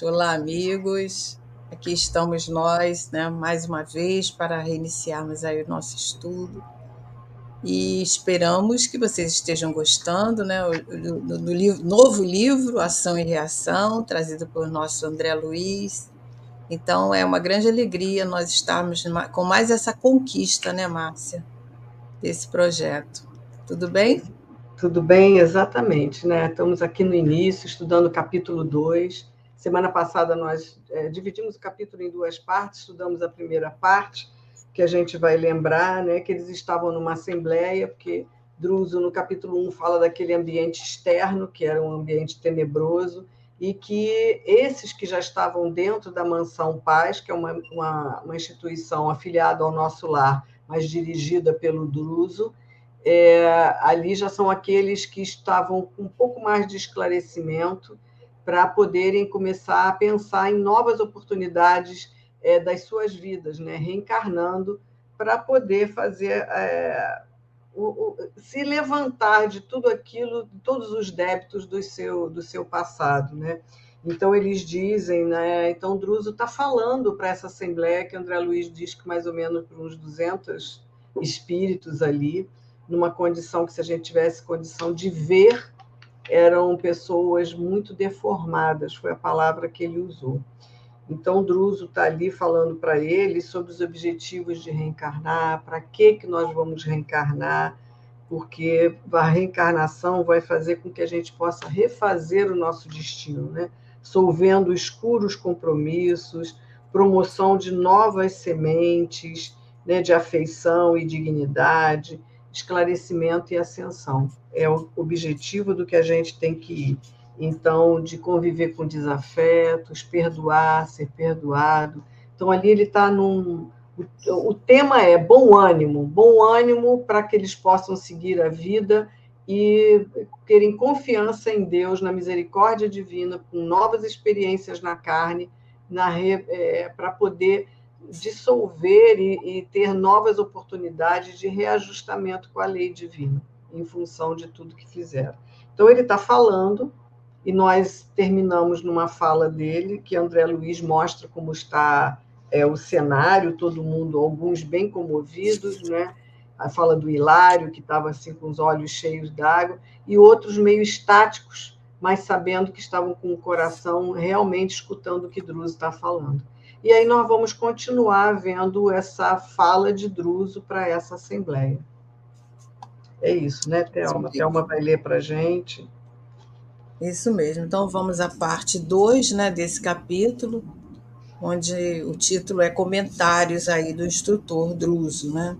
Olá, amigos. Aqui estamos nós, né, mais uma vez para reiniciarmos aí o nosso estudo e esperamos que vocês estejam gostando, né, do novo livro Ação e Reação, trazido por nosso André Luiz. Então é uma grande alegria nós estarmos com mais essa conquista, né, Márcia, desse projeto. Tudo bem? Tudo bem, exatamente, né? Estamos aqui no início, estudando o capítulo 2. Semana passada nós dividimos o capítulo em duas partes, estudamos a primeira parte, que a gente vai lembrar, né, que eles estavam numa assembleia, porque Druso, no capítulo 1, fala daquele ambiente externo, que era um ambiente tenebroso, e que esses que já estavam dentro da Mansão Paz, que é uma instituição afiliada ao Nosso Lar, mas dirigida pelo Druso, ali já são aqueles que estavam com um pouco mais de esclarecimento para poderem começar a pensar em novas oportunidades das suas vidas, né? Reencarnando para poder fazer se levantar de tudo aquilo, de todos os débitos do seu passado, né? Então eles dizem, né? Então Druso está falando para essa assembleia que André Luiz diz que mais ou menos para uns 200 espíritos ali, numa condição que, se a gente tivesse condição de ver, eram pessoas muito deformadas, foi a palavra que ele usou. Então, Druso está ali falando para ele sobre os objetivos de reencarnar, para que nós vamos reencarnar, porque a reencarnação vai fazer com que a gente possa refazer o nosso destino, né? Solvendo escuros compromissos, promoção de novas sementes, né, de afeição e dignidade, esclarecimento e ascensão. É o objetivo do que a gente tem que ir. Então, de conviver com desafetos, perdoar, ser perdoado. Então, ali ele está num... O tema é bom ânimo para que eles possam seguir a vida e terem confiança em Deus, na misericórdia divina, com novas experiências na carne, para poder dissolver e ter novas oportunidades de reajustamento com a lei divina, em função de tudo que fizeram. Então, ele está falando, e nós terminamos numa fala dele, que André Luiz mostra como está o cenário, todo mundo, alguns bem comovidos, né? A fala do Hilário, que estava assim com os olhos cheios d'água, e outros meio estáticos, mas sabendo que estavam com o coração realmente escutando o que Druso está falando. E aí nós vamos continuar vendo essa fala de Druso para essa assembleia. É isso, né, Thelma? Thelma vai ler para a gente. Isso mesmo. Então vamos à parte 2, né, desse capítulo, onde o título é Comentários aí do instrutor Druso, né?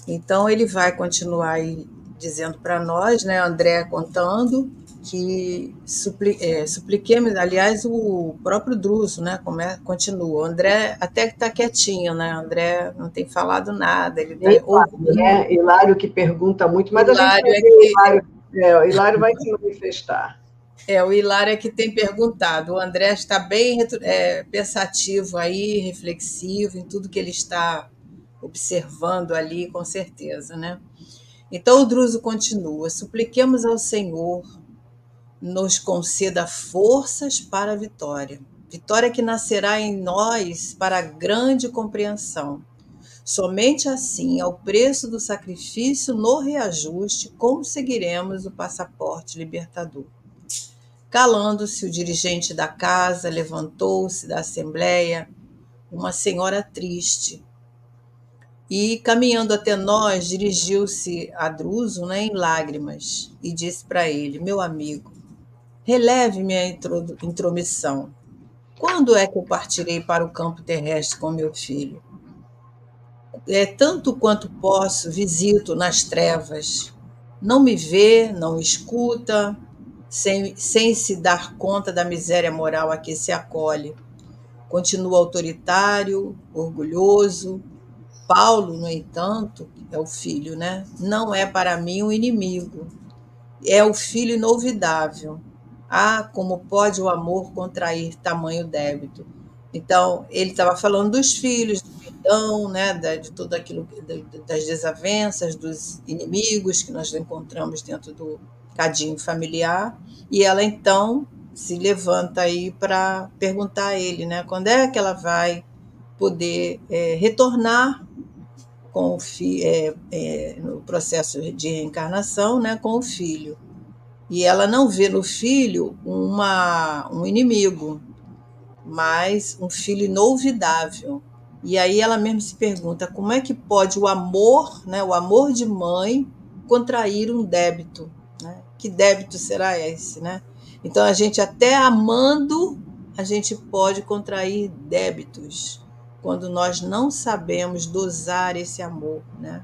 Então ele vai continuar aí dizendo para nós, né, André contando que supliquemos, aliás, o próprio Druso, né, continua. O André até que está quietinho, né? O André não tem falado nada, ele está ouvindo. Né? Hilário que pergunta muito, mas Hilário a gente vai ver o Hilário vai se manifestar. O Hilário é que tem perguntado. O André está bem pensativo aí, reflexivo em tudo que ele está observando ali, com certeza, né? Então o Druso continua: supliquemos ao Senhor nos conceda forças para a vitória. Vitória que nascerá em nós para a grande compreensão. Somente assim, ao preço do sacrifício no reajuste, conseguiremos o passaporte libertador. Calando-se, o dirigente da casa levantou-se da assembleia, uma senhora triste, e, caminhando até nós, dirigiu-se a Druso, né, em lágrimas, e disse para ele: meu amigo, releve minha intromissão. Quando é que eu partirei para o campo terrestre com meu filho? Tanto quanto posso, visito nas trevas. Não me vê, não me escuta, sem se dar conta da miséria moral a que se acolhe. Continua autoritário, orgulhoso. Paulo, no entanto, é o filho, né? Não é para mim um inimigo. É o filho inolvidável. Ah, como pode o amor contrair tamanho débito? Então, ele estava falando dos filhos, do perdão, né, de tudo aquilo, das desavenças, dos inimigos que nós encontramos dentro do cadinho familiar. E ela, então, se levanta aí para perguntar a ele, né? Quando é que ela vai poder retornar com no processo de reencarnação, né, com o filho. E ela não vê no filho um inimigo, mas um filho inolvidável. E aí ela mesmo se pergunta como é que pode o amor, né, o amor de mãe, contrair um débito, né? Que débito será esse, né? Então a gente até amando, a gente pode contrair débitos quando nós não sabemos dosar esse amor, né?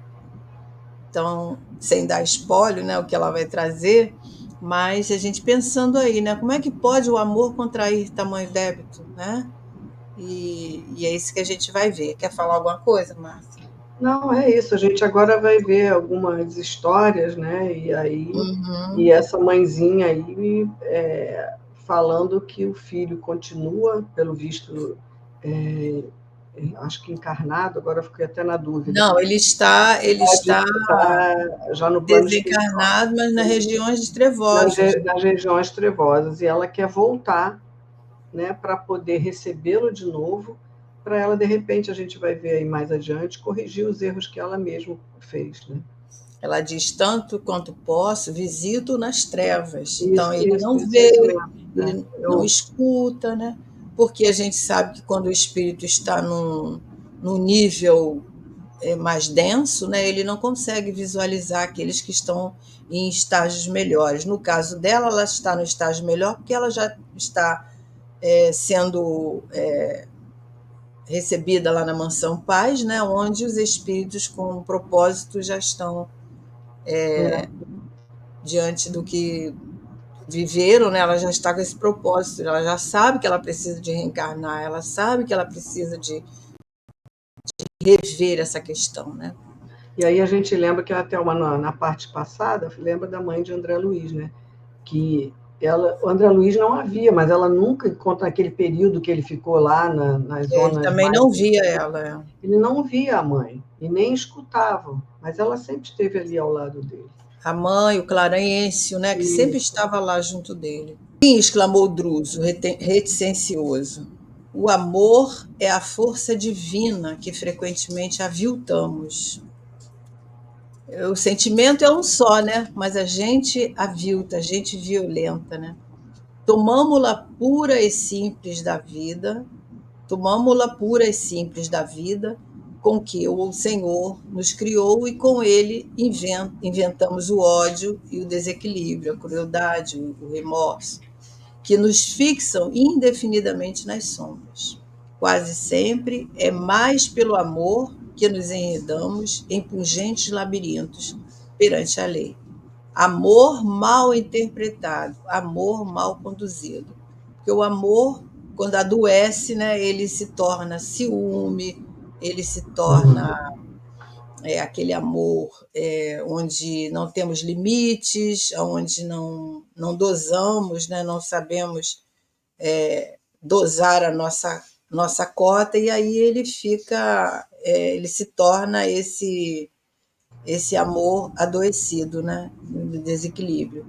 Então, sem dar spoiler, né, o que ela vai trazer, mas a gente pensando aí, né, como é que pode o amor contrair tamanho débito, né? E é isso que a gente vai ver. Quer falar alguma coisa, Márcia? Não, é isso. A gente agora vai ver algumas histórias, né? E Uhum. essa mãezinha aí falando que o filho continua, pelo visto, é, acho que encarnado. Agora eu fiquei até na dúvida. Não, ele está Está já no plano espiritual, desencarnado, mas nas regiões trevosas. nas regiões trevosas, e ela quer voltar, né, para poder recebê-lo de novo, para ela, de repente, a gente vai ver aí mais adiante, corrigir os erros que ela mesma fez, né? Ela diz: tanto quanto posso, visito nas trevas. Então, ele Isso, não é isso vê, mesmo. Né? ele não escuta, né? Porque a gente sabe que quando o espírito está num nível mais denso, né, ele não consegue visualizar aqueles que estão em estágios melhores. No caso dela, ela está no estágio melhor porque ela já está sendo recebida lá na Mansão Paz, né, onde os espíritos com um propósito já estão É. diante do que viveram, né, ela já está com esse propósito, ela já sabe que ela precisa de reencarnar, ela sabe que ela precisa de rever essa questão, né? E aí a gente lembra que até na parte passada, lembra da mãe de André Luiz, né? Que o André Luiz não havia, mas ela nunca, conta naquele período que ele ficou lá nas Ele zonas também mais. não via ela. Ele não via a mãe e nem escutava, mas ela sempre esteve ali ao lado dele. A mãe, o Clarencio, né, que sempre Isso. estava lá junto dele. Sim, exclamou Druso, reticencioso. O amor é a força divina que frequentemente aviltamos. O sentimento é um só, né? Mas a gente avilta, a gente violenta, né? Tomamos-la pura e simples da vida, tomamos-la pura e simples da vida, com que o Senhor nos criou e com ele inventamos o ódio e o desequilíbrio, a crueldade, o remorso, que nos fixam indefinidamente nas sombras. Quase sempre é mais pelo amor que nos enredamos em pungentes labirintos perante a lei. Amor mal interpretado, amor mal conduzido. Porque o amor, quando adoece, né, ele se torna ciúme, ele se torna aquele amor onde não temos limites, onde não dosamos, né, não sabemos dosar a nossa cota, e aí ele fica, ele se torna esse amor adoecido, né, no desequilíbrio.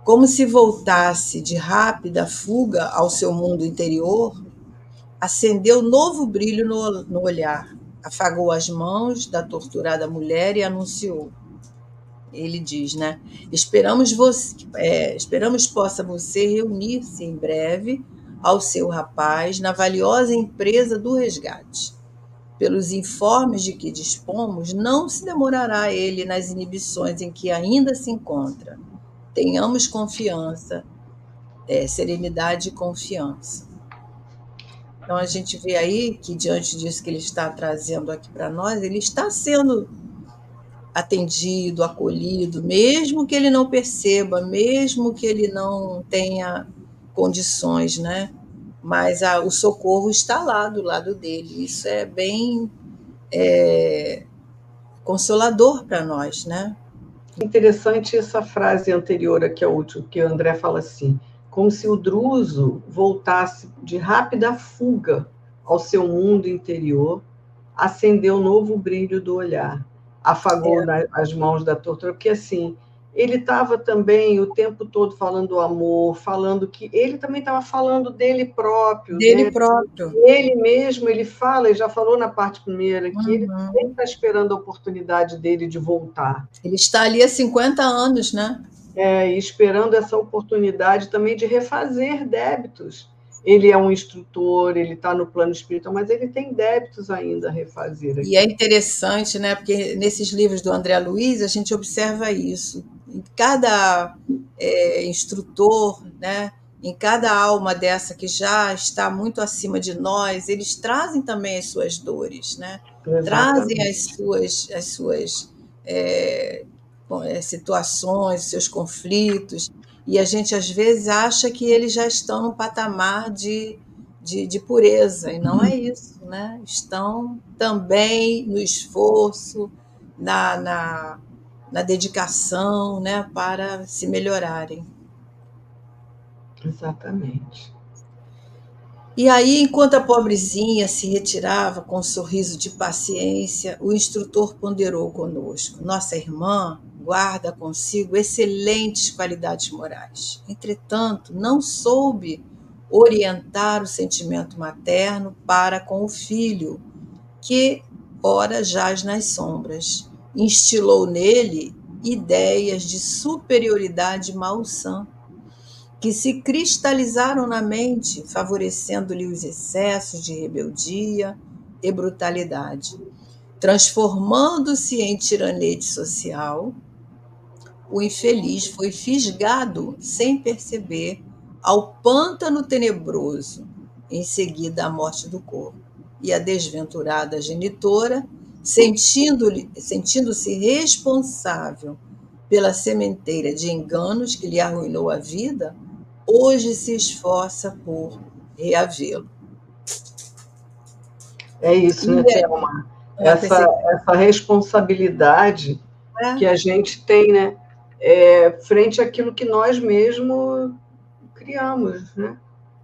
Como se voltasse de rápida fuga ao seu mundo interior, acendeu novo brilho no olhar, afagou as mãos da torturada mulher e anunciou. Ele diz, né? Esperamos possa você reunir-se em breve ao seu rapaz na valiosa empresa do resgate. Pelos informes de que dispomos, não se demorará ele nas inibições em que ainda se encontra. Tenhamos confiança, serenidade e confiança. Então a gente vê aí que diante disso que ele está trazendo aqui para nós, ele está sendo atendido, acolhido, mesmo que ele não perceba, mesmo que ele não tenha condições, né? Mas o socorro está lá do lado dele. Isso é bem consolador para nós, né? Interessante essa frase anterior aqui ao último, que o André fala assim, como se o Druso voltasse de rápida fuga ao seu mundo interior, acendeu novo brilho do olhar, afagou as mãos da tortura, porque assim, ele estava também o tempo todo falando do amor, falando que ele também estava falando dele próprio, Dele né? próprio. Ele mesmo, ele fala, ele já falou na parte primeira, que ele também Uhum. está esperando a oportunidade dele de voltar. Ele está ali há 50 anos, né? E esperando essa oportunidade também de refazer débitos. Ele é um instrutor, ele está no plano espiritual, mas ele tem débitos ainda a refazer E é aqui. interessante, né? Porque nesses livros do André Luiz a gente observa isso. Em cada instrutor, né? Em cada alma dessa que já está muito acima de nós, eles trazem também as suas dores, né? Trazem Exatamente. as suas é, situações, seus conflitos, e a gente às vezes acha que eles já estão num patamar de pureza, e não é isso, né? Estão também no esforço, na, na, na dedicação, né, para se melhorarem. Exatamente. E aí, enquanto a pobrezinha se retirava com um sorriso de paciência, o instrutor ponderou conosco: nossa irmã guarda consigo excelentes qualidades morais. Entretanto, não soube orientar o sentimento materno para com o filho, que ora jaz nas sombras. Instilou nele ideias de superioridade malsã que se cristalizaram na mente, favorecendo-lhe os excessos de rebeldia e brutalidade. Transformando-se em tiranete social, o infeliz foi fisgado, sem perceber, ao pântano tenebroso, em seguida à morte do corpo. E a desventurada genitora, sentindo-se responsável pela sementeira de enganos que lhe arruinou a vida, hoje se esforça por reavê-lo. É isso, né, E Thelma? uma Essa responsabilidade que perseguição. a gente tem, né, frente àquilo que nós mesmos criamos, né?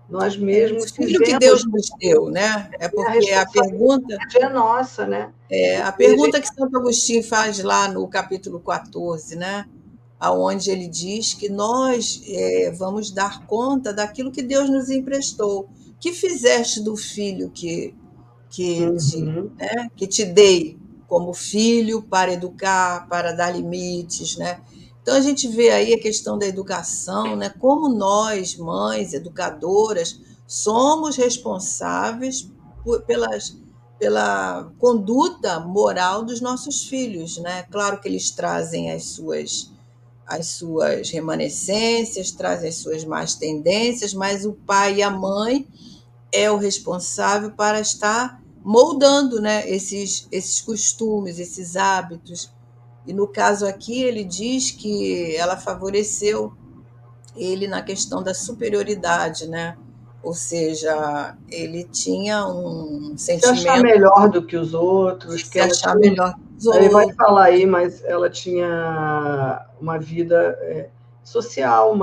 Nós O mesmos filho que fizemos, Deus nos deu, né? É e a porque responsabilidade é nossa, né? a E a pergunta gente, que Santo Agostinho faz lá no capítulo 14, né? Aonde ele diz que nós vamos dar conta daquilo que Deus nos emprestou. Que fizeste do filho que te, uhum, né, que te dei como filho para educar, para dar limites, né? Então a gente vê aí a questão da educação, né? Como nós, mães, educadoras, somos responsáveis pela conduta moral dos nossos filhos, né? Claro que eles trazem as suas remanescências, trazem as suas más tendências, mas o pai e a mãe é o responsável para estar moldando, né, esses costumes, esses hábitos. E no caso aqui, ele diz que ela favoreceu ele na questão da superioridade, né? Ou seja, ele tinha um se achar sentimento melhor do que os de outros, que se ela achar tinha, melhor que os ele vai outros, falar aí, mas ela tinha uma vida social,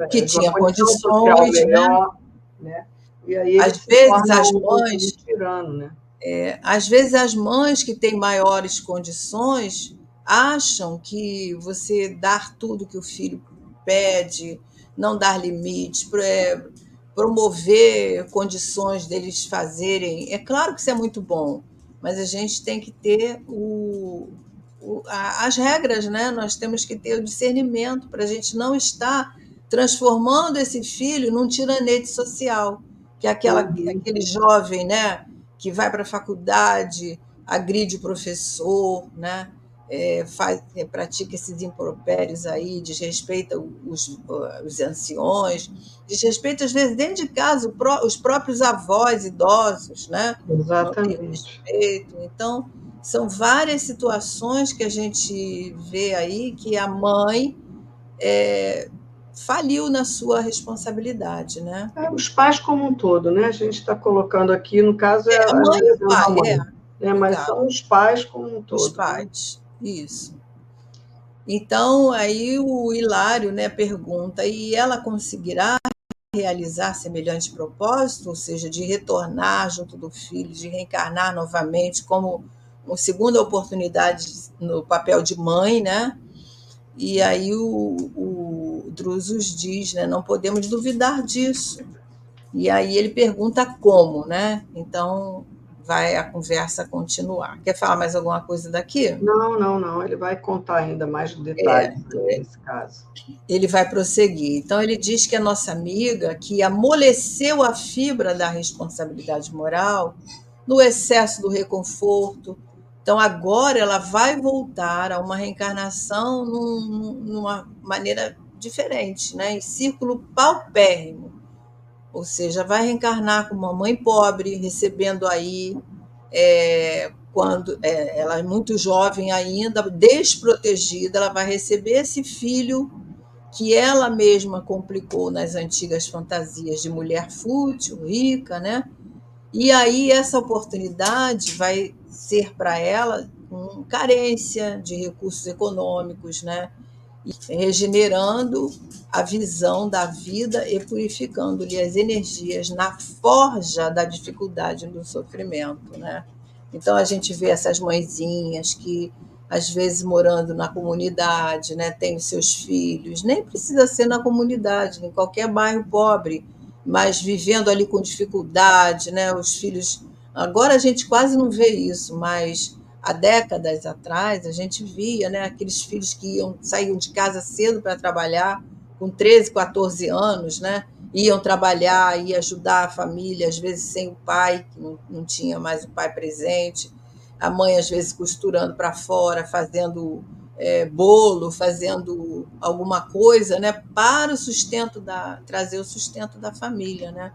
que de uma tinha condição social condições, né? melhor, né? E aí ele Às se vezes torna as um mães tirano, né? Às vezes as mães que têm maiores condições acham que você dar tudo que o filho pede, não dar limites, promover condições deles fazerem. É claro que isso é muito bom, mas a gente tem que ter as regras, né? Nós temos que ter o discernimento para a gente não estar transformando esse filho num tiranete social, que é Uhum, aquele jovem, né? Que vai para a faculdade, agride o professor, né? Pratica esses impropérios aí, desrespeita os anciões, desrespeita, às vezes, dentro de casa, os próprios avós idosos, né? Não tem exatamente. respeito. Então, são várias situações que a gente vê aí que a mãe faliu na sua responsabilidade, né? Os pais como um todo, né? A gente está colocando aqui, no caso, A às mãe e vezes o é uma pai, mãe, né? no Mas caso, são os pais como um os todo, né? pais, isso. Então, aí o Hilário, né, pergunta: e ela conseguirá realizar semelhante propósito, ou seja, de retornar junto do filho, de reencarnar novamente como uma segunda oportunidade no papel de mãe, né? E aí o Drusus diz, né, não podemos duvidar disso. E aí ele pergunta como, né? Então vai a conversa continuar. Quer falar mais alguma coisa daqui? Não, não, não. Ele vai contar ainda mais É, detalhes aí desse caso. ele vai prosseguir. Então ele diz que a nossa amiga, que amoleceu a fibra da responsabilidade moral no excesso do reconforto, então agora ela vai voltar a uma reencarnação numa maneira diferente, né? Em círculo paupérrimo, ou seja, vai reencarnar como uma mãe pobre, recebendo aí, quando ela é muito jovem ainda, desprotegida, ela vai receber esse filho que ela mesma complicou nas antigas fantasias de mulher fútil, rica, né? E aí essa oportunidade vai ser para ela com carência de recursos econômicos, né? Regenerando a visão da vida e purificando-lhe as energias na forja da dificuldade e do sofrimento, né? Então a gente vê essas mãezinhas que às vezes morando na comunidade, né, tem os seus filhos, nem precisa ser na comunidade, em qualquer bairro pobre, mas vivendo ali com dificuldade, né, os filhos. Agora a gente quase não vê isso, mas há décadas atrás, a gente via, né, aqueles filhos que saíam de casa cedo para trabalhar, com 13, 14 anos, né, iam trabalhar, iam ajudar a família, às vezes sem o pai, que não tinha mais o pai presente, a mãe, às vezes, costurando para fora, fazendo bolo, fazendo alguma coisa, né, para o sustento trazer o sustento da família, né?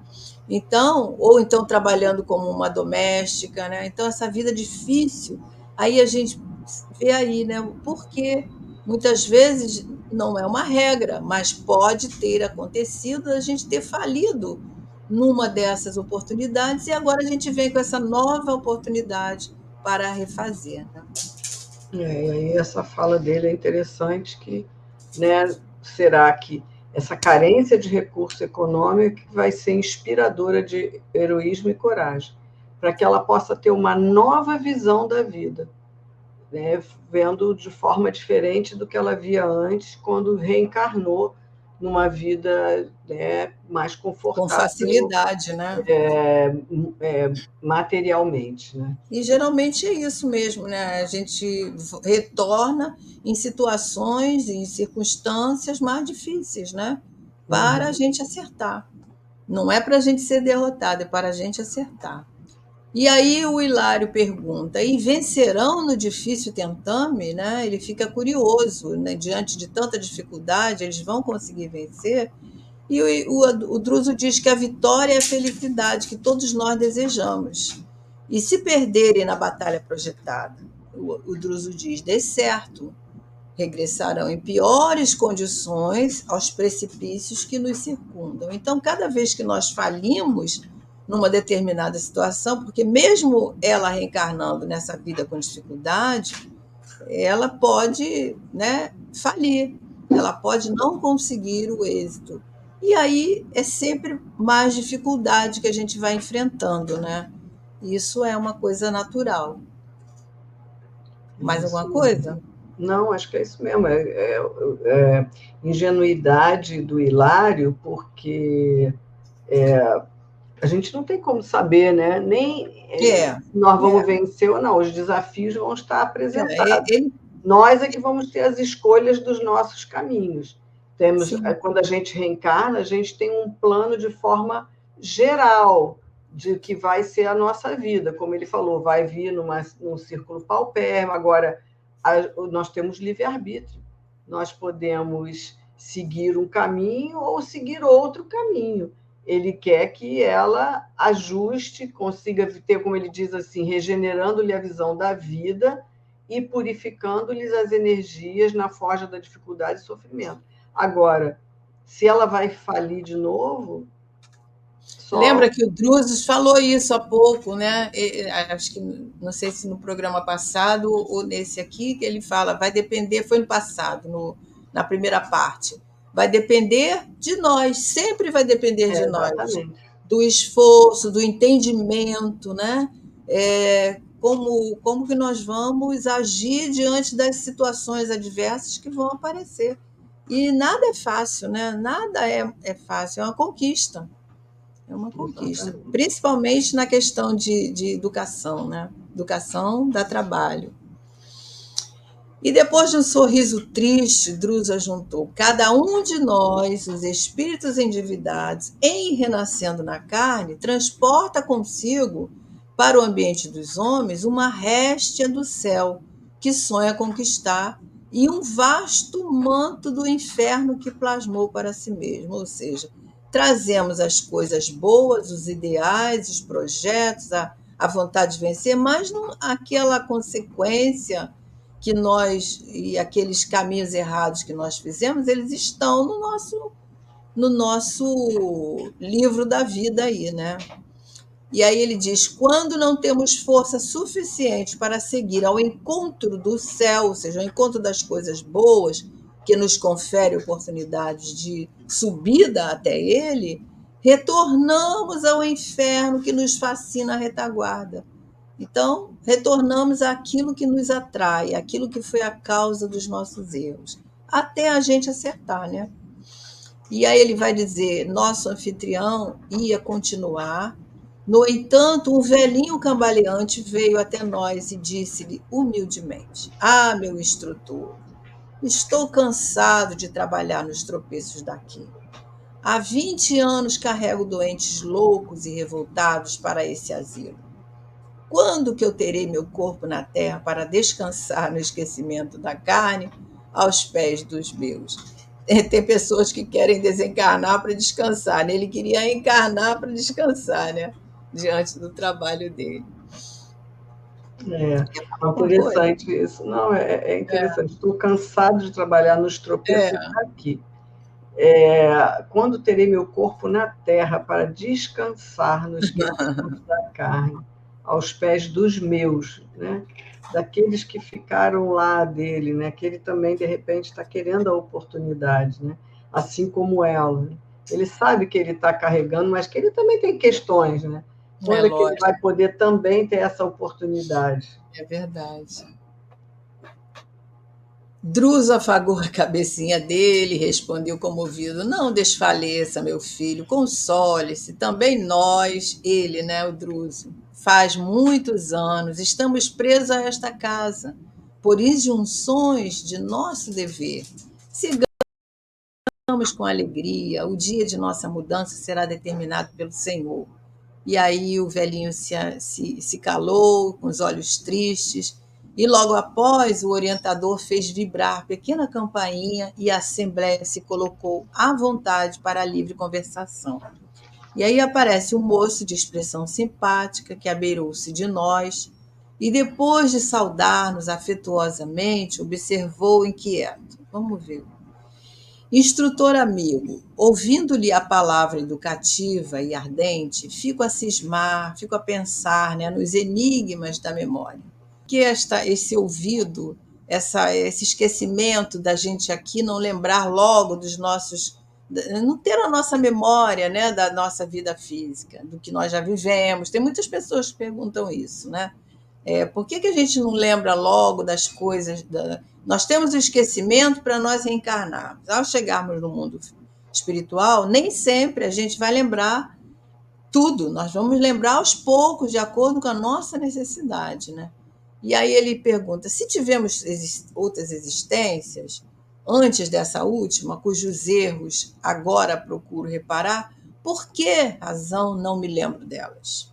Então, ou então trabalhando como uma doméstica, né? Então essa vida difícil. Aí a gente vê aí, né, porque muitas vezes não é uma regra, mas pode ter acontecido a gente ter falido numa dessas oportunidades e agora a gente vem com essa nova oportunidade para refazer, né? E aí essa fala dele é interessante que, né, será que essa carência de recurso econômico vai ser inspiradora de heroísmo e coragem, para que ela possa ter uma nova visão da vida, né, vendo de forma diferente do que ela via antes, quando reencarnou numa vida, né, mais Com confortável, facilidade, né? materialmente, né? E geralmente é isso mesmo, né? A gente retorna em situações, em circunstâncias mais difíceis, né? Para a Uhum. gente acertar. Não é para a gente ser derrotado, é para a gente acertar. E aí o Hilário pergunta: e vencerão no difícil tentame? Né? Ele fica curioso, né? Diante de tanta dificuldade, eles vão conseguir vencer? E o Druso diz que a vitória é a felicidade que todos nós desejamos. E se perderem na batalha projetada, o Druso diz, dê certo, regressarão em piores condições aos precipícios que nos circundam. Então, cada vez que nós falimos numa determinada situação, porque mesmo ela reencarnando nessa vida com dificuldade, ela pode, né, falir, ela pode não conseguir o êxito. E aí é sempre mais dificuldade que a gente vai enfrentando, né? Isso é uma coisa natural. Mais Isso alguma mesmo. coisa? Não, acho que é isso mesmo. É ingenuidade do Hilário, porque a gente não tem como saber, né? Nem É, se nós vamos é, vencer ou não. Os desafios vão estar apresentados. ele, Nós é que vamos ter as escolhas dos nossos caminhos. Temos, sim, quando a gente reencarna, a gente tem um plano de forma geral de que vai ser a nossa vida. Como ele falou, vai vir num círculo paupérrimo. Agora, nós temos livre-arbítrio. Nós podemos seguir um caminho ou seguir outro caminho. Ele quer que ela ajuste, consiga ter, como ele diz assim, regenerando-lhe a visão da vida e purificando-lhes as energias na forja da dificuldade e sofrimento. Agora, se ela vai falir de novo, lembra só que o Druzes falou isso há pouco, né? Acho que não sei se no programa passado ou nesse aqui que ele fala, vai depender, foi no passado, na primeira parte, vai depender de nós, sempre vai depender de nós, exatamente. do esforço, do entendimento, né? como que nós vamos agir diante das situações adversas que vão aparecer. E nada é fácil, né? Nada é fácil, é uma conquista. É uma conquista, Exatamente. principalmente na questão de educação, né? Educação dá trabalho. E depois de um sorriso triste, Drusa juntou: cada um de nós, os espíritos endividados, em renascendo na carne, transporta consigo para o ambiente dos homens uma réstia do céu que sonha conquistar e um vasto manto do inferno que plasmou para si mesmo. Ou seja, trazemos as coisas boas, os ideais, os projetos, a vontade de vencer, mas não aquela consequência que nós e aqueles caminhos errados que nós fizemos, eles estão no nosso livro da vida aí, né? E aí ele diz: quando não temos força suficiente para seguir ao encontro do céu, ou seja, ao encontro das coisas boas, que nos confere oportunidades de subida até ele, retornamos ao inferno que nos fascina a retaguarda. Então, retornamos àquilo que nos atrai, aquilo que foi a causa dos nossos erros, até a gente acertar, né? E aí ele vai dizer: nosso anfitrião ia continuar. No entanto, um velhinho cambaleante veio até nós e disse-lhe humildemente: ah, meu instrutor, estou cansado de trabalhar nos tropeços daqui. Há 20 anos carrego doentes loucos e revoltados para esse asilo. Quando que eu terei meu corpo na terra para descansar no esquecimento da carne aos pés dos meus? Tem pessoas que querem desencarnar para descansar, né? Ele queria encarnar para descansar, né? Diante do trabalho dele. É Quer falar alguma coisa? interessante isso. Não, é interessante. Estou cansado de trabalhar nos tropeços É. daqui. Quando terei meu corpo na terra para descansar no esquecimento da carne, aos pés dos meus, né? Daqueles que ficaram lá dele, né? Que ele também, de repente, está querendo a oportunidade, né? Assim como ela. Né? Ele sabe que ele está carregando, mas que ele também tem questões, né? É Quando é que ele lógico, vai poder também ter essa oportunidade? é verdade. Drusa afagou a cabecinha dele e respondeu comovido: não desfaleça, meu filho, console-se. Também nós, ele, né, o Druso, faz muitos anos, estamos presos a esta casa, por injunções de nosso dever. Sigamos com alegria, o dia de nossa mudança será determinado pelo Senhor. E aí o velhinho se calou, com os olhos tristes, e logo após o orientador fez vibrar a pequena campainha e a assembleia se colocou à vontade para a livre conversação. E aí aparece um moço de expressão simpática que abeirou-se de nós e, depois de saudar-nos afetuosamente, observou inquieto. Vamos ver. Instrutor amigo, ouvindo-lhe a palavra educativa e ardente, fico a cismar, fico a pensar, né, nos enigmas da memória. Que esse ouvido, esse esquecimento da gente aqui não lembrar logo dos nossos, não ter a nossa memória, né, da nossa vida física, do que nós já vivemos. Tem muitas pessoas que perguntam isso, né? Por que a gente não lembra logo das coisas? Nós temos o esquecimento para nós reencarnarmos. Ao chegarmos no mundo espiritual, nem sempre a gente vai lembrar tudo. Nós vamos lembrar aos poucos, de acordo com a nossa necessidade, né? E aí ele pergunta: se tivemos outras existências antes dessa última, cujos erros agora procuro reparar, por que razão não me lembro delas?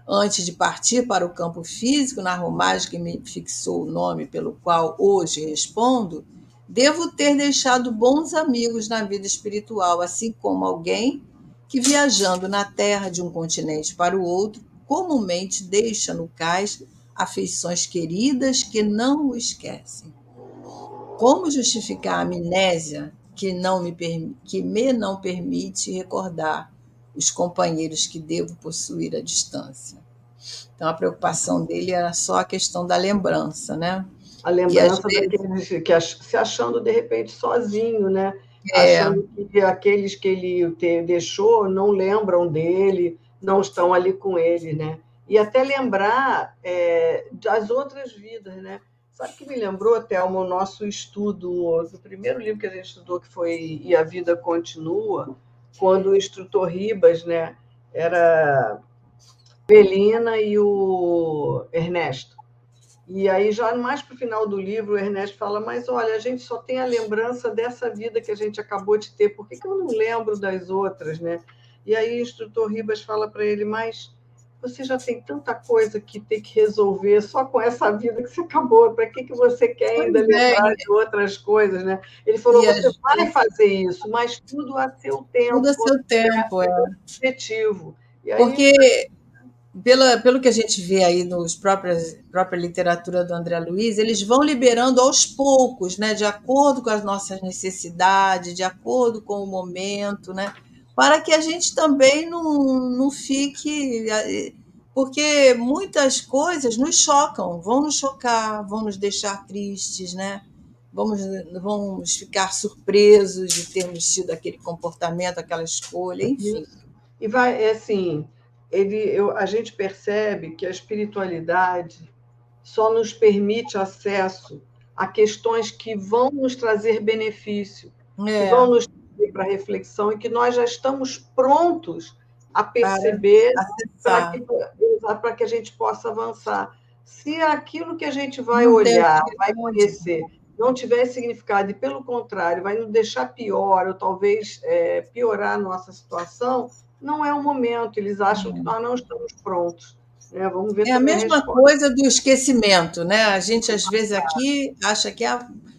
Antes de partir para o campo físico, na romagem que me fixou o nome pelo qual hoje respondo, devo ter deixado bons amigos na vida espiritual, assim como alguém que, viajando na terra de um continente para o outro, comumente deixa no cais afeições queridas que não o esquecem. Como justificar a amnésia que me não permite recordar os companheiros que devo possuir à distância? Então, a preocupação dele era só a questão da lembrança, né? A E às lembrança vezes daqueles que se achando de repente sozinho, né? é, Achando que aqueles que ele deixou não lembram dele, não estão ali com ele, né? e até lembrar das outras vidas, né? Sabe que me lembrou, Thelma, o nosso estudo, do primeiro livro que a gente estudou, que foi E a Vida Continua, quando o instrutor Ribas, né, era Belina e o Ernesto. E aí, já mais para o final do livro, o Ernesto fala: Mas olha, a gente só tem a lembrança dessa vida que a gente acabou de ter, por que eu não lembro das outras, né? E aí, o instrutor Ribas fala para ele: Mas você já tem tanta coisa que tem que resolver só com essa vida que você acabou, para que você quer ainda Pois é, lembrar de outras coisas, né? Ele falou: e Você às vai vezes fazer isso, mas tudo a seu tudo tempo, a quando seu tempo, é. objetivo. E aí, Porque pelo que a gente vê aí nos própria literatura do André Luiz, eles vão liberando aos poucos, né, de acordo com as nossas necessidades, de acordo com o momento, né, para que a gente também não fique. Porque muitas coisas nos chocam, vão nos chocar, vão nos deixar tristes, né? Vamos, vamos ficar surpresos de termos tido aquele comportamento, aquela escolha, enfim. isso. E vai, assim, a gente percebe que a espiritualidade só nos permite acesso a questões que vão nos trazer benefício, que vão É, nos trazer para reflexão e que nós já estamos prontos a para perceber acessar. para que a gente possa avançar. Se aquilo que a gente vai Não tem olhar, vai utilidade. conhecer, não tiver significado, e pelo contrário, vai nos deixar pior, ou talvez piorar a nossa situação, não é o momento. Eles acham que nós não estamos prontos. Né? Vamos ver É a também a mesma resposta. coisa do esquecimento, né? A gente às vezes aqui acha que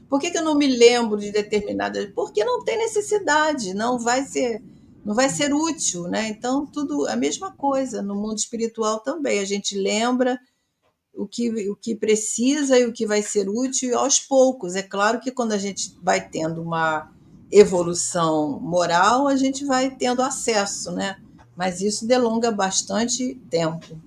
por que eu não me lembro de determinadas? Porque não tem necessidade, não vai ser útil, né? Então tudo a mesma coisa no mundo espiritual também. A gente lembra o que precisa e o que vai ser útil aos poucos. É claro que quando a gente vai tendo uma evolução moral, a gente vai tendo acesso, né? Mas isso delonga bastante tempo.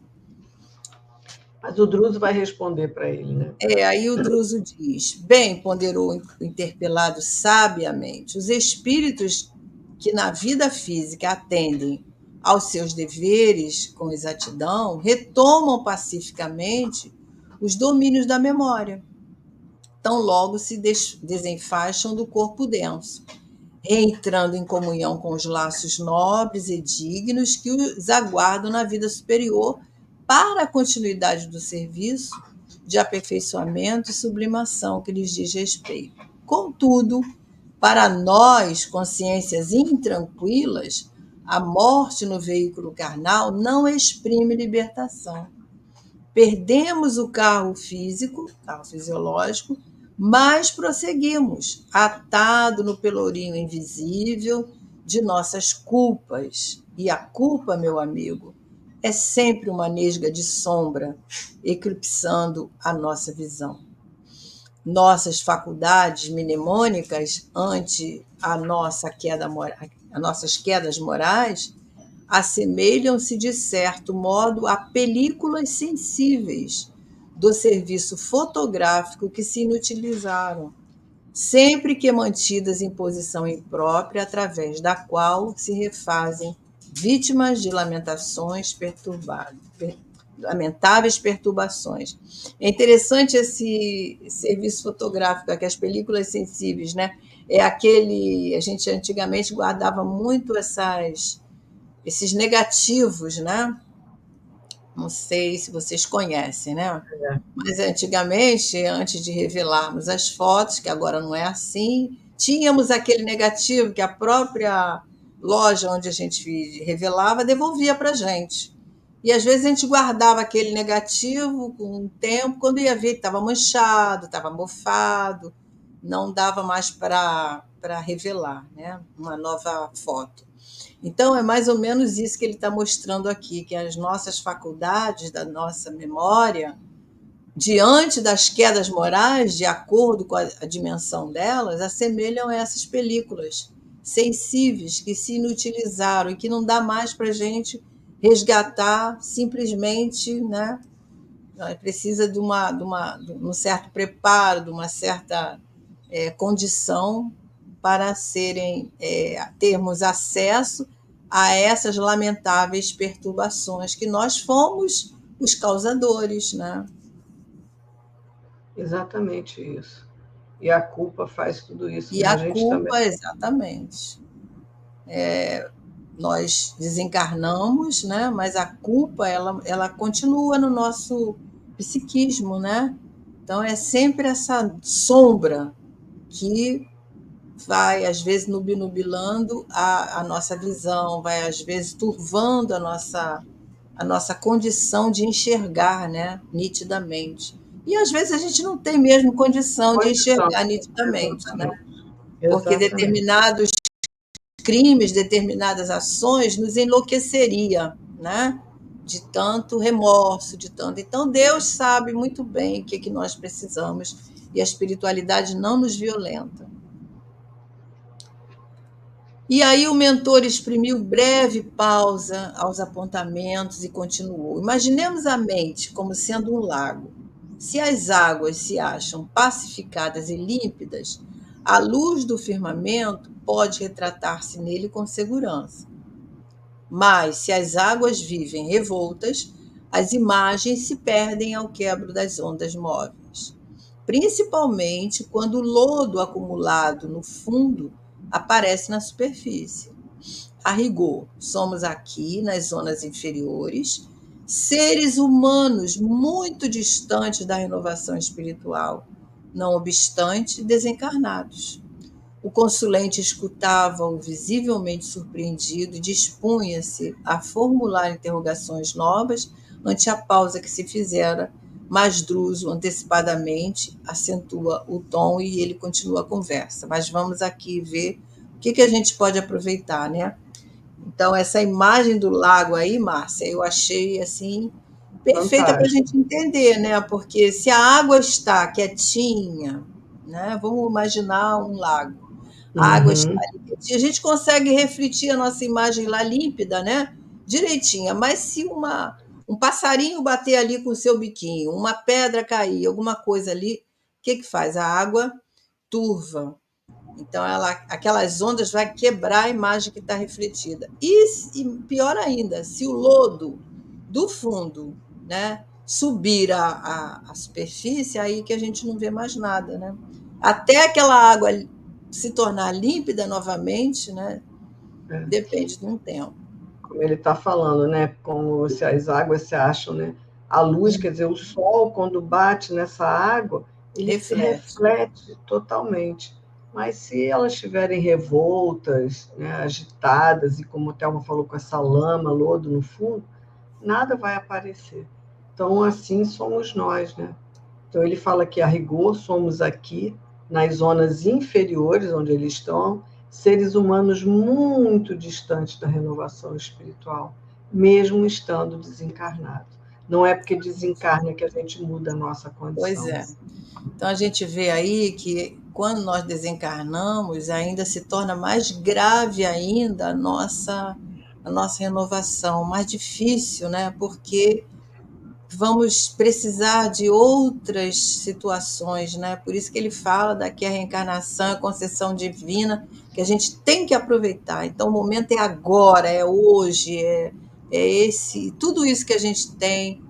Mas o Druso vai responder para ele, né? Aí o Druso diz: Bem, ponderou o interpelado sabiamente, os espíritos que na vida física atendem aos seus deveres com exatidão retomam pacificamente os domínios da memória, tão logo se desenfaixam do corpo denso, reentrando em comunhão com os laços nobres e dignos que os aguardam na vida superior para a continuidade do serviço de aperfeiçoamento e sublimação que lhes diz respeito. Contudo, para nós, consciências intranquilas, a morte no veículo carnal não exprime libertação. Perdemos o carro físico, carro fisiológico, mas prosseguimos, atado no pelourinho invisível de nossas culpas. E a culpa, meu amigo, é sempre uma nesga de sombra eclipsando a nossa visão. Nossas faculdades mnemônicas ante as nossas quedas morais assemelham-se, de certo modo, a películas sensíveis do serviço fotográfico que se inutilizaram, sempre que mantidas em posição imprópria, através da qual se refazem vítimas de lamentáveis perturbações. É interessante esse serviço fotográfico, que as películas sensíveis, né? É aquele. A gente antigamente guardava muito esses negativos, né? Não sei se vocês conhecem, né? Mas antigamente, antes de revelarmos as fotos, que agora não é assim, tínhamos aquele negativo que a própria loja onde a gente revelava devolvia para a gente. E às vezes a gente guardava aquele negativo com um tempo, quando ia ver que estava manchado, estava mofado, não dava mais para revelar, né? Uma nova foto. Então, é mais ou menos isso que ele está mostrando aqui, que as nossas faculdades, da nossa memória, diante das quedas morais, de acordo com a dimensão delas, assemelham a essas películas sensíveis que se inutilizaram e que não dá mais para a gente resgatar simplesmente, né? Precisa de um certo preparo, de uma certa condição para termos acesso a essas lamentáveis perturbações que nós fomos os causadores, né? Exatamente isso. E a culpa faz tudo isso, E né? A a gente também. culpa, exatamente. Nós desencarnamos, né? Mas a culpa, ela continua no nosso psiquismo, né? Então, é sempre essa sombra que vai, às vezes, nubilando a nossa visão, vai, às vezes, turvando a nossa condição de enxergar, né, nitidamente. E, às vezes, a gente não tem mesmo condição de Condição. enxergar nitidamente, né? Exatamente. Porque Exatamente. determinados crimes, determinadas ações nos enlouqueceria, né? De tanto remorso, de tanto. Então, Deus sabe muito bem o que nós precisamos e a espiritualidade não nos violenta. E aí o mentor exprimiu breve pausa aos apontamentos e continuou. Imaginemos a mente como sendo um lago. Se as águas se acham pacificadas e límpidas, a luz do firmamento pode retratar-se nele com segurança. Mas, se as águas vivem revoltas, as imagens se perdem ao quebro das ondas móveis, principalmente quando o lodo acumulado no fundo aparece na superfície. A rigor, somos aqui, nas zonas inferiores, seres humanos muito distantes da renovação espiritual, não obstante desencarnados. O consulente escutava-o visivelmente surpreendido e dispunha-se a formular interrogações novas ante a pausa que se fizera, mas Druso antecipadamente acentua o tom e ele continua a conversa. Mas vamos aqui ver o que a gente pode aproveitar, né? Então, essa imagem do lago aí, Márcia, eu achei assim perfeita para a Fantástico. gente entender, né? Porque se a água está quietinha, né? Vamos imaginar um lago. A água está Uhum. ali quietinha, a gente consegue refletir a nossa imagem lá límpida, né? Direitinha. Mas se um passarinho bater ali com o seu biquinho, uma pedra cair, alguma coisa ali, o que faz? A água turva. Então, aquelas ondas vai quebrar a imagem que está refletida. E pior ainda, se o lodo do fundo, né, subir a superfície, aí que a gente não vê mais nada, né? Até aquela água se tornar límpida novamente, né, É. depende de um tempo. Como ele está falando, né? Como se as águas se acham, né? A luz, quer dizer, o sol, quando bate nessa água, ele se Reflete. reflete totalmente. Mas se elas estiverem revoltas, né, agitadas, e como o Thelma falou, com essa lama, lodo no fundo, nada vai aparecer. Então, assim somos nós, né? Então, ele fala que, a rigor, somos aqui, nas zonas inferiores, onde eles estão, seres humanos muito distantes da renovação espiritual, mesmo estando desencarnados. Não é porque desencarna que a gente muda a nossa Pois condição. é. Então a gente vê aí que quando nós desencarnamos, ainda se torna mais grave ainda a nossa renovação, mais difícil, né? Porque vamos precisar de outras situações, né? Por isso que ele fala daqui a reencarnação, a concessão divina, que a gente tem que aproveitar. Então o momento é agora, é hoje, é esse, tudo isso que a gente tem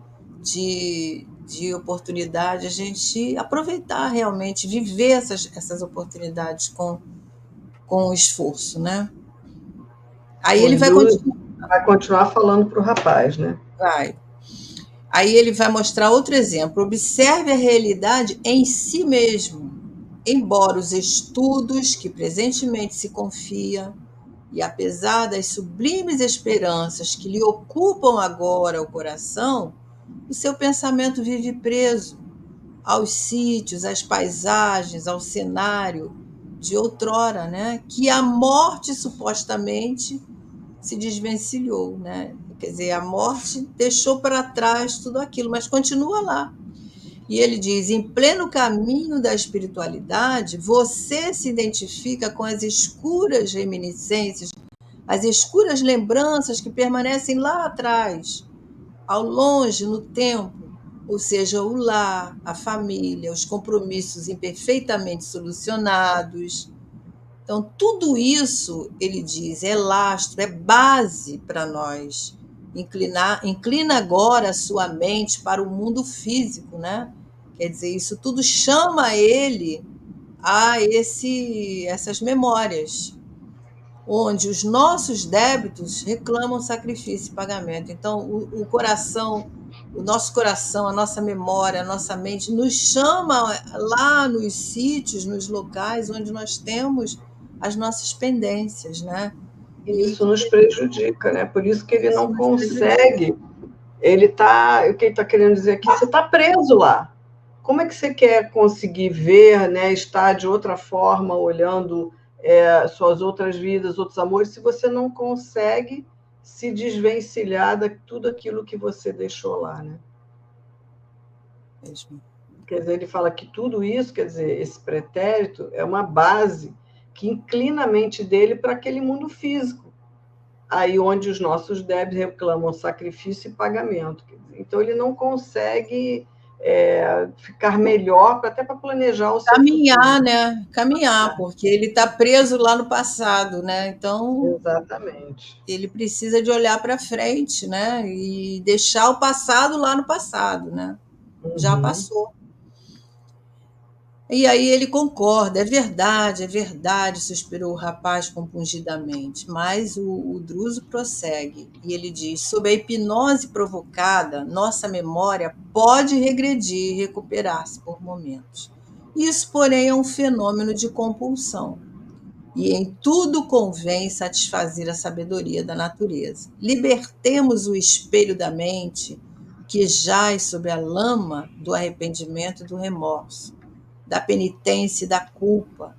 de oportunidade, a gente aproveitar realmente, viver essas oportunidades com esforço, né? Aí Bom, ele e vai Deus continuar, vai continuar falando para o rapaz, né? vai. Aí ele vai mostrar outro exemplo. Observe a realidade em si mesmo. Embora os estudos que presentemente se confia, e apesar das sublimes esperanças que lhe ocupam agora o coração, o seu pensamento vive preso aos sítios, às paisagens, ao cenário de outrora, né? Que a morte supostamente se desvencilhou, né? Quer dizer, a morte deixou para trás tudo aquilo, mas continua lá. E ele diz: em pleno caminho da espiritualidade, você se identifica com as escuras reminiscências, as escuras lembranças que permanecem lá atrás, ao longe no tempo, ou seja, o lar, a família, os compromissos imperfeitamente solucionados. Então, tudo isso, ele diz, é lastro, é base para nós Inclina agora a sua mente para o mundo físico, né? Quer dizer, isso tudo chama ele a essas memórias, onde os nossos débitos reclamam sacrifício e pagamento. Então, o coração, o nosso coração, a nossa memória, a nossa mente nos chama lá nos sítios, nos locais onde nós temos as nossas pendências, né? E E isso nos prejudica, né? Por isso que ele isso não nos prejudica. consegue. O que ele está querendo dizer aqui, você está preso lá. Como é que você quer conseguir ver, né, estar de outra forma, olhando suas outras vidas, outros amores, se você não consegue se desvencilhar de tudo aquilo que você deixou lá, né? Mesmo. Quer dizer, ele fala que tudo isso, quer dizer, esse pretérito é uma base que inclina a mente dele para aquele mundo físico, aí onde os nossos débitos reclamam sacrifício e pagamento. Então, ele não consegue ficar melhor, até para planejar o seu futuro. Caminhar, né? Caminhar, porque ele está preso lá no passado, né? Então, Exatamente. ele precisa de olhar para frente, né? E deixar o passado lá no passado, né? Já Uhum. passou. E aí ele concorda, é verdade, suspirou o rapaz compungidamente. Mas o Druso prossegue e ele diz: sob a hipnose provocada, nossa memória pode regredir e recuperar-se por momentos. Isso, porém, é um fenômeno de compulsão. E em tudo convém satisfazer a sabedoria da natureza. Libertemos o espelho da mente que jaz sob a lama do arrependimento e do remorso, da penitência e da culpa.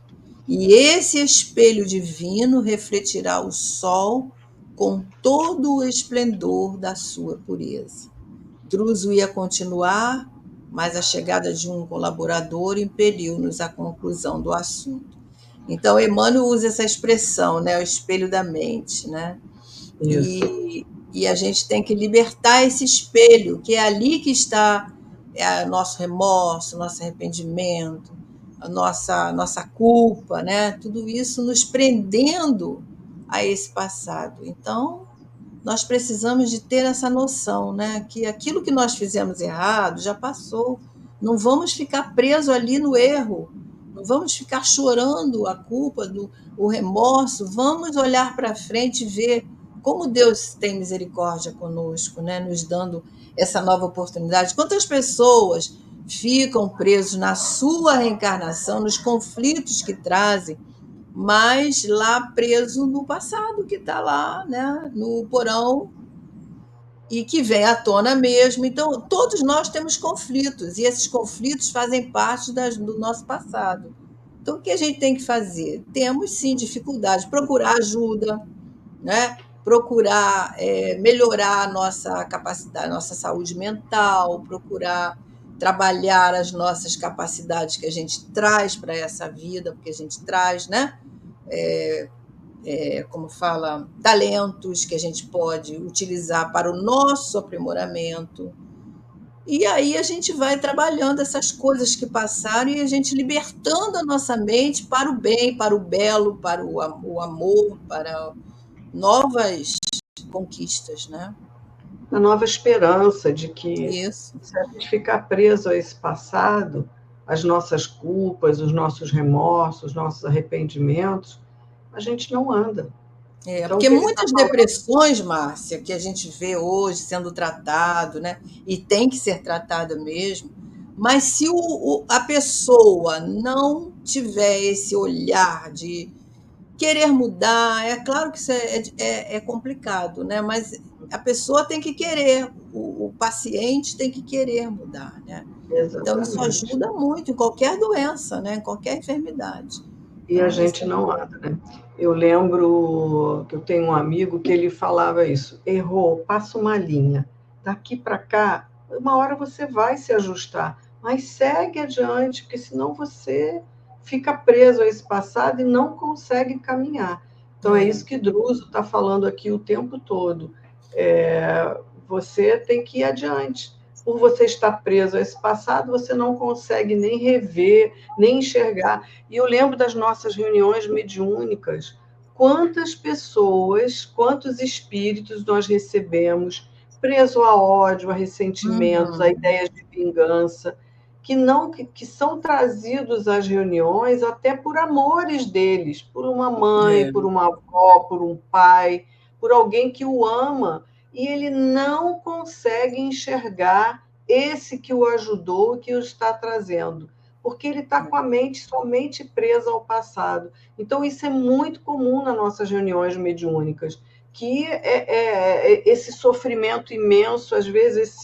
E esse espelho divino refletirá o sol com todo o esplendor da sua pureza. Druso ia continuar, mas a chegada de um colaborador impeliu-nos à conclusão do assunto. Então, Emmanuel usa essa expressão, né, o espelho da mente, né? Isso. E a gente tem que libertar esse espelho, que é ali que está nosso remorso, nosso arrependimento, a nossa culpa, né? Tudo isso nos prendendo a esse passado. Então, nós precisamos de ter essa noção, né? Que aquilo que nós fizemos errado já passou. Não vamos ficar presos ali no erro, não vamos ficar chorando a culpa, o remorso, vamos olhar para frente e ver como Deus tem misericórdia conosco, né? Nos dando essa nova oportunidade. Quantas pessoas ficam presos na sua reencarnação, nos conflitos que trazem, mas lá preso no passado, que está lá, né, no porão, e que vem à tona mesmo. Então, todos nós temos conflitos, e esses conflitos fazem parte do nosso passado. Então, o que a gente tem que fazer? Temos, sim, dificuldades. Procurar ajuda, né? Procurar melhorar a nossa capacidade, a nossa saúde mental, procurar trabalhar as nossas capacidades que a gente traz para essa vida, porque a gente traz, né? Como fala, talentos que a gente pode utilizar para o nosso aprimoramento. E aí a gente vai trabalhando essas coisas que passaram e a gente libertando a nossa mente para o bem, para o belo, para o amor, para novas conquistas, né? A nova esperança de que, Isso. se a gente ficar preso a esse passado, as nossas culpas, os nossos remorsos, os nossos arrependimentos, a gente não anda. Então, o Porque que ele está muitas falando, depressões, Márcia, que a gente vê hoje sendo tratado, né? E tem que ser tratada mesmo, mas se a pessoa não tiver esse olhar de querer mudar, é claro que isso é complicado, né? Mas a pessoa tem que querer, o paciente tem que querer mudar, né? Então, isso exatamente, ajuda muito em qualquer doença, né? Em qualquer enfermidade. e a Então, isso gente não anda, né? Eu lembro que eu tenho um amigo que ele falava isso: errou, passa uma linha. Daqui para cá, uma hora você vai se ajustar, mas segue adiante, porque senão você fica preso a esse passado e não consegue caminhar. Então é é, isso que Druso está falando aqui o tempo todo. Você tem que ir adiante. Por você estar preso a esse passado, você não consegue nem rever, nem enxergar. E eu lembro das nossas reuniões mediúnicas, quantas pessoas, quantos espíritos nós recebemos preso a ódio, a ressentimentos, a Uhum. ideias de vingança, que são trazidos às reuniões até por amores deles, por uma mãe, É. por uma avó, por um pai, por alguém que o ama, e ele não consegue enxergar esse que o ajudou, que o está trazendo, porque ele está com a mente somente presa ao passado. Então, isso é muito comum nas nossas reuniões mediúnicas, que esse sofrimento imenso, às vezes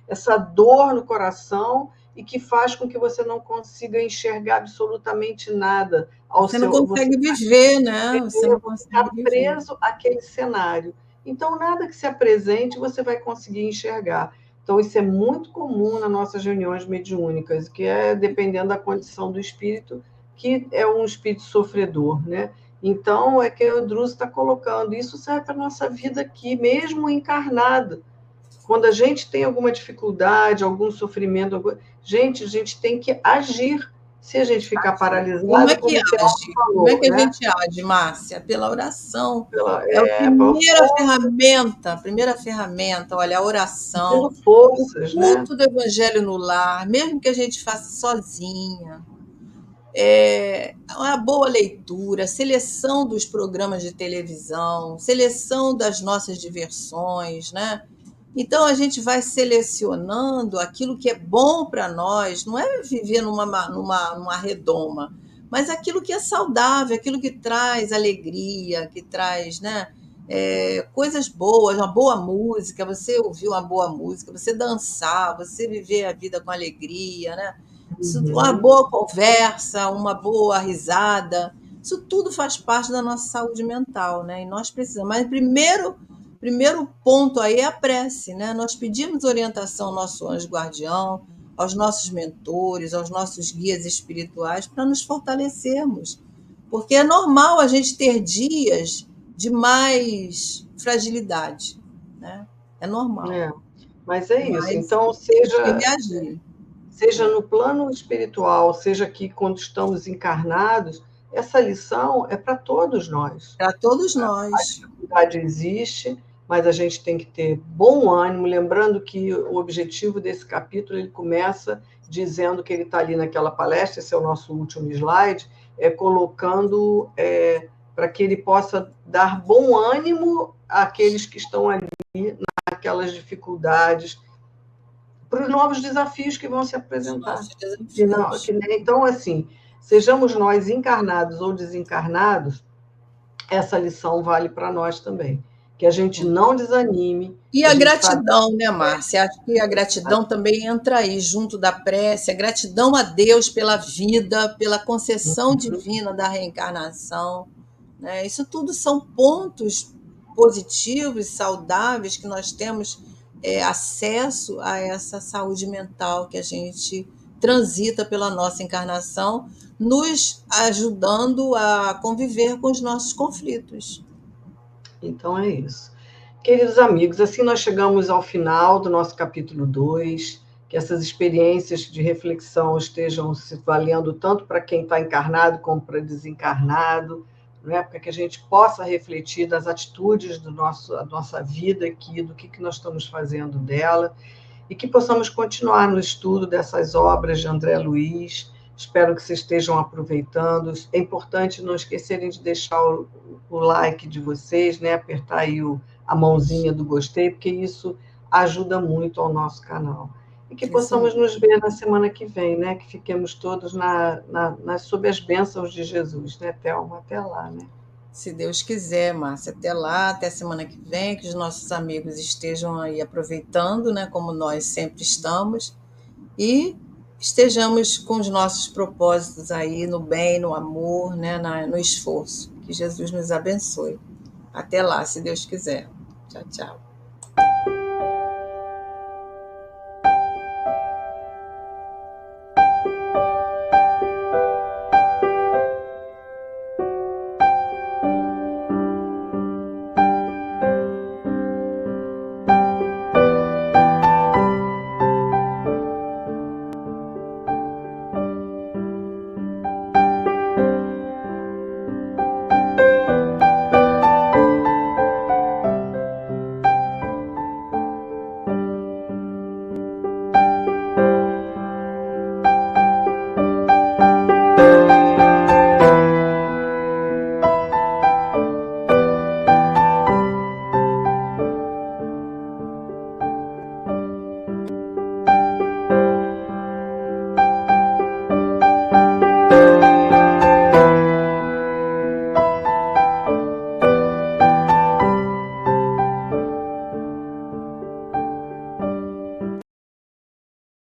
essa dor no coração, e que faz com que você não consiga enxergar absolutamente nada ao Você não seu. consegue viver, né? Você não Você está consegue viver. preso àquele cenário. Então, nada que se apresente você vai conseguir enxergar. Então, isso é muito comum nas nossas reuniões mediúnicas, que é dependendo da condição do espírito, que é um espírito sofredor, né? Então, é que o Druso está colocando. Isso serve para a nossa vida aqui, mesmo encarnado. Quando a gente tem alguma dificuldade, algum sofrimento, gente, a gente tem que agir. Se a gente ficar Como é paralisado, que como o Telmo age? Como é falou, que a né? gente age, Márcia? Pela oração. Pela, É a pela primeira ferramenta, olha, a oração, pedindo o forças, né? culto do evangelho no lar, mesmo que a gente faça sozinha, uma boa leitura, seleção dos programas de televisão, seleção das nossas diversões, né? Então a gente vai selecionando aquilo que é bom para nós, não é viver numa redoma, mas aquilo que é saudável, aquilo que traz alegria, que traz, né, coisas boas, uma boa música, você ouvir uma boa música, você dançar, você viver a vida com alegria, né? Isso, uma Uhum. boa conversa, uma boa risada, isso tudo faz parte da nossa saúde mental, né? E nós precisamos. Mas primeiro ponto aí é a prece, né? Nós pedimos orientação ao nosso anjo guardião, aos nossos mentores, aos nossos guias espirituais para nos fortalecermos. Porque é normal a gente ter dias de mais fragilidade, né? É normal. É, mas é isso. Mas Então, temos que reagir. seja no plano espiritual, seja aqui quando estamos encarnados, essa lição é para todos nós. Para todos A nós. dificuldade existe, mas a gente tem que ter bom ânimo, lembrando que o objetivo desse capítulo ele começa dizendo que ele está ali naquela palestra, esse é o nosso último slide, colocando para que ele possa dar bom ânimo àqueles que estão ali naquelas dificuldades, para os novos desafios que vão se Os apresentar. nossos desafios. Então, assim, sejamos nós encarnados ou desencarnados, essa lição vale para nós também. Que a gente não desanime, E que a a gente sabe. gratidão, né, Márcia? Acho que a gratidão também entra aí, junto da prece, a gratidão a Deus pela vida, pela concessão divina da reencarnação. Né? Isso tudo são pontos positivos, saudáveis, que nós temos acesso a essa saúde mental que a gente transita pela nossa encarnação, nos ajudando a conviver com os nossos conflitos. Então é isso. Queridos amigos, assim nós chegamos ao final do nosso capítulo 2. Que essas experiências de reflexão estejam se valendo tanto para quem está encarnado como para desencarnado, né? Para que a gente possa refletir das atitudes da nossa vida aqui, do que nós estamos fazendo dela, e que possamos continuar no estudo dessas obras de André Luiz. Espero que vocês estejam aproveitando. É importante não esquecerem de deixar o like de vocês, né? Apertar aí a mãozinha do gostei, porque isso ajuda muito ao nosso canal. E que Isso possamos mesmo. nos ver na semana que vem, né? Que fiquemos todos sob as bênçãos de Jesus, né, Thelma? Até lá, né? Se Deus quiser, Márcia, até lá, até semana que vem, que os nossos amigos estejam aí aproveitando, né, como nós sempre estamos, e estejamos com os nossos propósitos aí no bem, no amor, né, no esforço. Que Jesus nos abençoe. Até lá, se Deus quiser. Tchau, tchau.